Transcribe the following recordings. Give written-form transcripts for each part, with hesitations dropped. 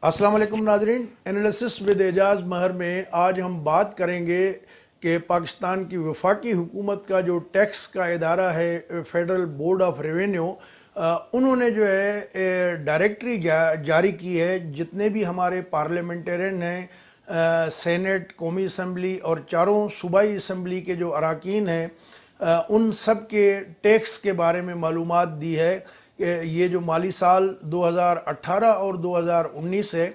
अस्सलाम वालेकुम नाजरीन, एनालिसिस विद एजाज महर में आज हम बात करेंगे कि पाकिस्तान की वफाकी हुकूमत का जो टैक्स का इदारा है फेडरल बोर्ड ऑफ रेवेन्यू, उन्होंने जो है डायरेक्टरी जारी की है। जितने भी हमारे पार्लियामेंटेरियन हैं, सेनेट, कौमी असम्बली और चारों सूबाई असम्बली के जो अरकान हैं, उन सब के टैक्स के बारे में मालूमात दी है कि ये जो माली साल 2018 और 2019 है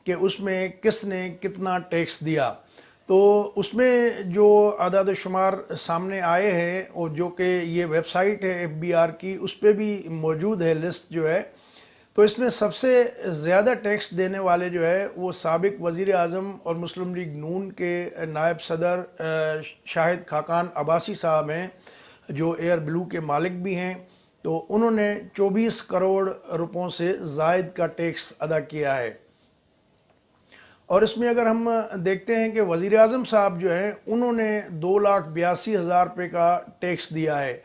कि उसमें किसने कितना टैक्स दिया। तो उसमें जो अदाद शुमार सामने आए हैं और जो कि ये वेबसाइट है FBR की, उस पर भी मौजूद है लिस्ट जो है। तो इसमें सबसे ज़्यादा टैक्स देने वाले जो है वो साबिक वज़ीर आज़म और मुस्लिम लीग नून के नायब सदर शाहिद खाकान अब्बासी साहब हैं, जो एयर ब्लू के मालिक भी हैं। तो उन्होंने 24 करोड़ रुपयों से ज़ायद का टैक्स अदा किया है। और इसमें अगर हम देखते हैं कि वज़ीर आज़म साहब जो हैं उन्होंने 2,82,000 रुपये का टैक्स दिया है,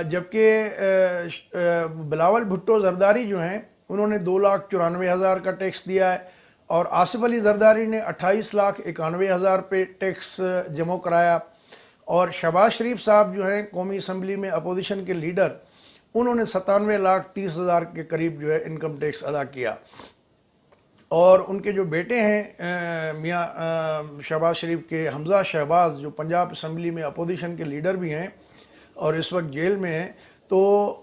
जबकि बिलावल भुट्टो जरदारी जो हैं उन्होंने 2,94,000 का टैक्स दिया है, और आसिफ अली जरदारी ने 28,91,000 रुपये टैक्स जमा कराया। और शहबाज शरीफ साहब जो हैं कौमी असम्बली में अपोजिशन के लीडर, उन्होंने 97,30,000 के करीब जो है इनकम टैक्स अदा किया। और उनके जो बेटे हैं मियाँ शहबाज शरीफ के, हमजा शहबाज, जो पंजाब असम्बली में अपोजिशन के लीडर भी हैं और इस वक्त जेल में हैं, तो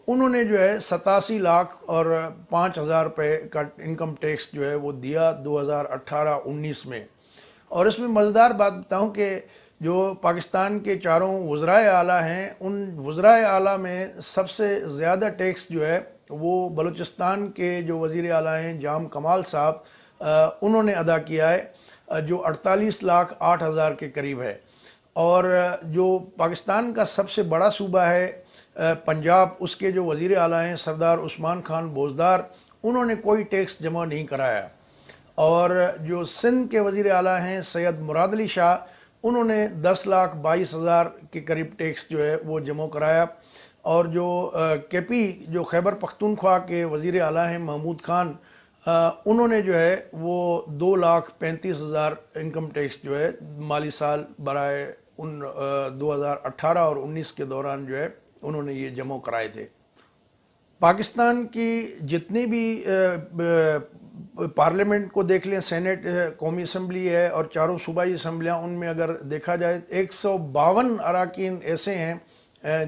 उन्होंने जो है 87,05,000 रुपये का इनकम टैक्स जो है वो दिया 2018-19 में। और इसमें मज़ेदार बात बताऊं कि जो पाकिस्तान के चारों वज़राए आला हैं, उन वज़राए आला में सबसे ज़्यादा टैक्स जो है वो बलूचिस्तान के जो वज़ीर आला हैं जाम कमाल साहब, उन्होंने अदा किया है, जो 48,08,000 के करीब है। और जो पाकिस्तान का सबसे बड़ा सूबा है पंजाब, उसके जो वज़ीर आला हैं सरदार उस्मान खान बोजदार, उन्होंने कोई टैक्स जमा नहीं कराया। और जो सिंध के वज़ीर आला हैं सैयद मुराद अली शाह, उन्होंने 10,22,000 के करीब टैक्स जो है वो जमा कराया। और जो KP जो खैबर पख्तूनख्वा के वज़ीर आला हैं महमूद खान, उन्होंने जो है वो 2,35,000 इनकम टैक्स जो है माली साल बराए 2018 और 19 के दौरान जो है उन्होंने ये जमा कराए थे। पाकिस्तान की जितनी भी पार्लियामेंट को देख लें, सेनेट, कौमी असम्बली है और चारों सूबाई असम्बलियाँ, उनमें अगर देखा जाए 152 अरकान ऐसे हैं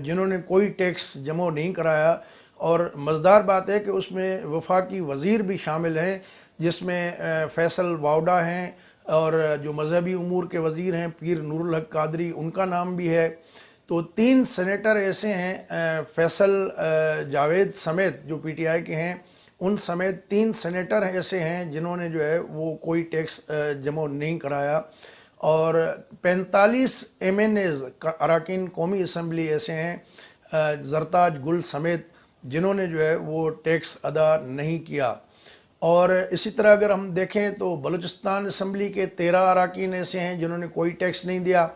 जिन्होंने कोई टैक्स जमा नहीं कराया। और मज़ेदार बात है कि उसमें वफाकी वज़ीर भी शामिल हैं, जिसमें फैसल वाउडा हैं, और जो मजहबी उमूर के वज़ीर हैं पीर नूरुल हक कादरी, उनका नाम भी है। तो 3 सेनेटर ऐसे हैं, फैसल जावेद समेत जो PTI के हैं, उन समेत 3 सेनेटर ऐसे हैं जिन्होंने जो है वो कोई टैक्स जमा नहीं कराया। और 45 MNAs अरकान कौमी असम्बली ऐसे हैं जरताज गुल समेत, जिन्होंने जो है वो टैक्स अदा नहीं किया। और इसी तरह अगर हम देखें तो बलूचिस्तान असम्बली के 13 अरकान ऐसे हैं जिन्होंने कोई टैक्स नहीं दिया।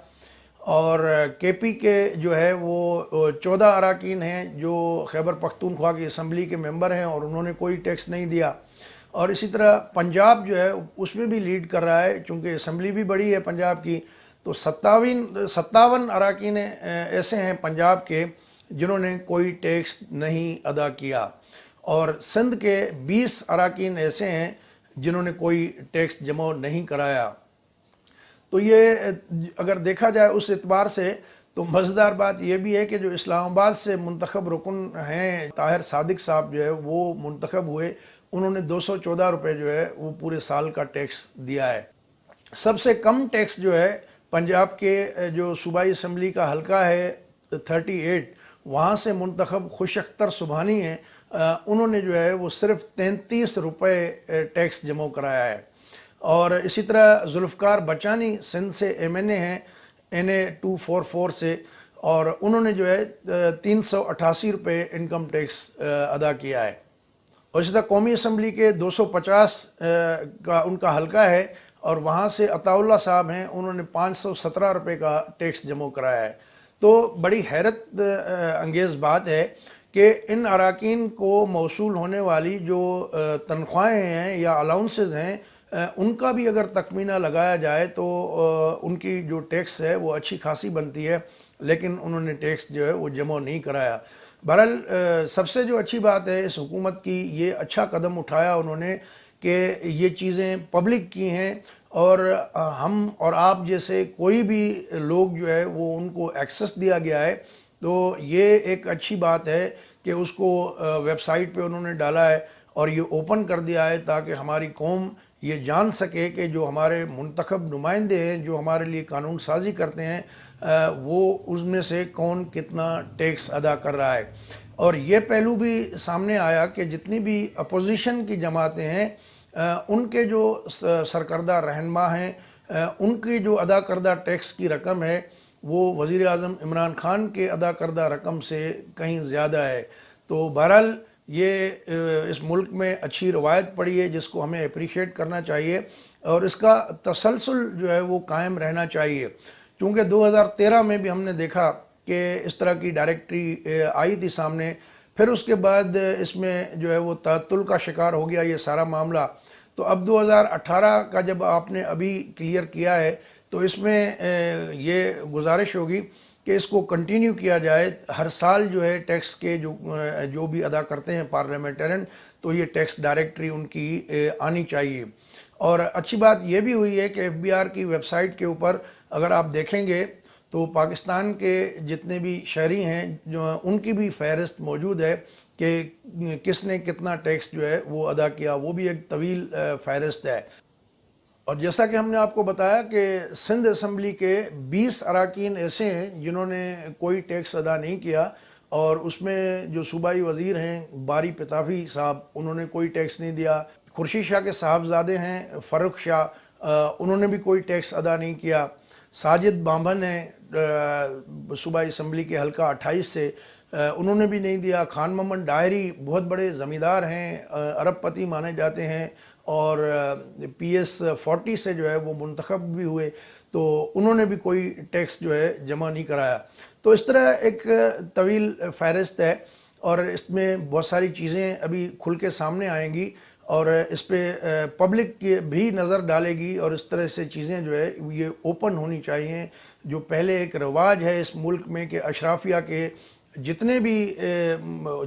और KP के जो है वो 14 अरकान हैं जो खैबर पख्तूनख्वा की असम्बली के मेंबर हैं और उन्होंने कोई टैक्स नहीं दिया। और इसी तरह पंजाब जो है उसमें भी लीड कर रहा है, चूँकि असम्बली भी बड़ी है पंजाब की। तो 57 अरकान ऐसे हैं पंजाब के जिन्होंने कोई टैक्स नहीं अदा किया। और सिंध के 20 अरकान ऐसे हैं जिन्होंने कोई टैक्स जमा नहीं कराया। तो ये अगर देखा जाए उस एतबार से, तो मज़ेदार बात यह भी है कि जो इस्लामाबाद से मुंतखब रुकन हैं ताहिर सादिक साहब जो है वो मुंतखब हुए, उन्होंने 214 रुपये जो है वो पूरे साल का टैक्स दिया है। सबसे कम टैक्स जो है पंजाब के जो सूबाई असम्बली का हलका है 38, वहाँ से मुंतखब खुश अख्तर सुबहानी हैं, उन्होंने जो है वो सिर्फ 33 रुपये टैक्स जमा कराया है। और इसी तरह जुल्फ़कार बचानी सिंध से MNA हैं NA 244 से, और उन्होंने जो है 388 रुपये इनकम टैक्स अदा किया है। और इसी तरह कौमी असम्बली के 250 का उनका हलका है, और वहाँ से अताउल्ला साहब हैं, उन्होंने 517 रुपये का टैक्स जमा कराया है। तो बड़ी हैरत अंगेज़ बात है کہ ان اراکین کو موصول ہونے والی جو تنخواہیں ہیں یا الاؤنسز ہیں ان کا بھی اگر تخمینہ لگایا جائے تو ان کی جو ٹیکس ہے وہ اچھی خاصی بنتی ہے، لیکن انہوں نے ٹیکس جو ہے وہ جمع نہیں کرایا۔ بہرحال سب سے جو اچھی بات ہے اس حکومت کی، یہ اچھا قدم اٹھایا انہوں نے کہ یہ چیزیں پبلک کی ہیں، اور ہم اور آپ جیسے کوئی بھی لوگ جو ہے وہ ان کو ایکسس دیا گیا ہے، تو یہ ایک اچھی بات ہے کہ اس کو ویب سائٹ پہ انہوں نے ڈالا ہے اور یہ اوپن کر دیا ہے تاکہ ہماری قوم یہ جان سکے کہ جو ہمارے منتخب نمائندے ہیں جو ہمارے لیے قانون سازی کرتے ہیں وہ اس میں سے کون کتنا ٹیکس ادا کر رہا ہے۔ اور یہ پہلو بھی سامنے آیا کہ جتنی بھی اپوزیشن کی جماعتیں ہیں ان کے جو سرکردہ رہنما ہیں ان کی جو ادا کردہ ٹیکس کی رقم ہے وہ وزیر اعظم عمران خان کے ادا کردہ رقم سے کہیں زیادہ ہے۔ تو بہرحال یہ اس ملک میں اچھی روایت پڑی ہے جس کو ہمیں اپریشیٹ کرنا چاہیے، اور اس کا تسلسل جو ہے وہ قائم رہنا چاہیے، چونکہ 2013 میں بھی ہم نے دیکھا کہ اس طرح کی ڈائریکٹری آئی تھی سامنے، پھر اس کے بعد اس میں جو ہے وہ تعطل کا شکار ہو گیا یہ سارا معاملہ۔ تو اب 2018 کا جب آپ نے ابھی کلیئر کیا ہے تو اس میں یہ گزارش ہوگی کہ اس کو کنٹینیو کیا جائے، ہر سال جو ہے ٹیکس کے جو بھی ادا کرتے ہیں پارلیمنٹرین، تو یہ ٹیکس ڈائریکٹری ان کی آنی چاہیے۔ اور اچھی بات یہ بھی ہوئی ہے کہ FBR کی ویب سائٹ کے اوپر اگر آپ دیکھیں گے تو پاکستان کے جتنے بھی شہری ہیں جو ان کی بھی فہرست موجود ہے کہ کس نے کتنا ٹیکس جو ہے وہ ادا کیا، وہ بھی ایک طویل فہرست ہے۔ اور جیسا کہ ہم نے آپ کو بتایا کہ سندھ اسمبلی کے 20 اراکین ایسے ہیں جنہوں نے کوئی ٹیکس ادا نہیں کیا، اور اس میں جو صوبائی وزیر ہیں باری پتافی صاحب، انہوں نے کوئی ٹیکس نہیں دیا۔ خورشید شاہ کے صاحبزادے ہیں فاروق شاہ، انہوں نے بھی کوئی ٹیکس ادا نہیں کیا۔ ساجد بامبن ہیں صوبائی اسمبلی کے حلقہ 28 سے، انہوں نے بھی نہیں دیا۔ خان محمد ڈائری بہت بڑے زمیندار ہیں، ارب پتی مانے جاتے ہیں، اور PS 40 سے جو ہے وہ منتخب بھی ہوئے، تو انہوں نے بھی کوئی ٹیکس جو ہے جمع نہیں کرایا۔ تو اس طرح ایک طویل فہرست ہے، اور اس میں بہت ساری چیزیں ابھی کھل کے سامنے آئیں گی، اور اس پہ پبلک بھی نظر ڈالے گی، اور اس طرح سے چیزیں جو ہے یہ اوپن ہونی چاہیے۔ جو پہلے ایک رواج ہے اس ملک میں کہ اشرافیہ کے جتنے بھی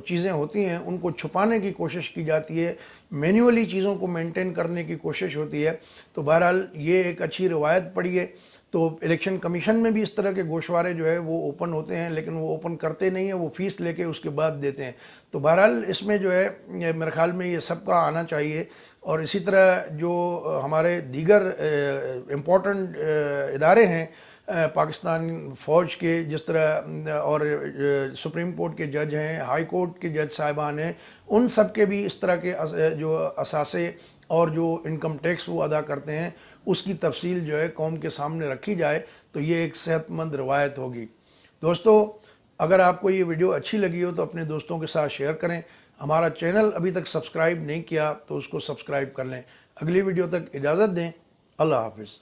چیزیں ہوتی ہیں ان کو چھپانے کی کوشش کی جاتی ہے، مینولی چیزوں کو مینٹین کرنے کی کوشش ہوتی ہے، تو بہرحال یہ ایک اچھی روایت پڑی ہے۔ تو الیکشن کمیشن میں بھی اس طرح کے گوشوارے جو ہے وہ اوپن ہوتے ہیں، لیکن وہ اوپن کرتے نہیں ہیں، وہ فیس لے کے اس کے بعد دیتے ہیں۔ تو بہرحال اس میں جو ہے میرے خیال میں یہ سب کا آنا چاہیے، اور اسی طرح جو ہمارے دیگر امپورٹنٹ ادارے ہیں پاکستان فوج کے، جس طرح اور سپریم کورٹ کے جج ہیں، ہائی کورٹ کے جج صاحبان ہیں، ان سب کے بھی اس طرح کے جو اثاثے اور جو انکم ٹیکس وہ ادا کرتے ہیں اس کی تفصیل جو ہے قوم کے سامنے رکھی جائے تو یہ ایک صحت مند روایت ہوگی۔ دوستو، اگر آپ کو یہ ویڈیو اچھی لگی ہو تو اپنے دوستوں کے ساتھ شیئر کریں۔ ہمارا چینل ابھی تک سبسکرائب نہیں کیا تو اس کو سبسکرائب کر لیں۔ اگلی ویڈیو تک اجازت دیں۔ اللہ حافظ۔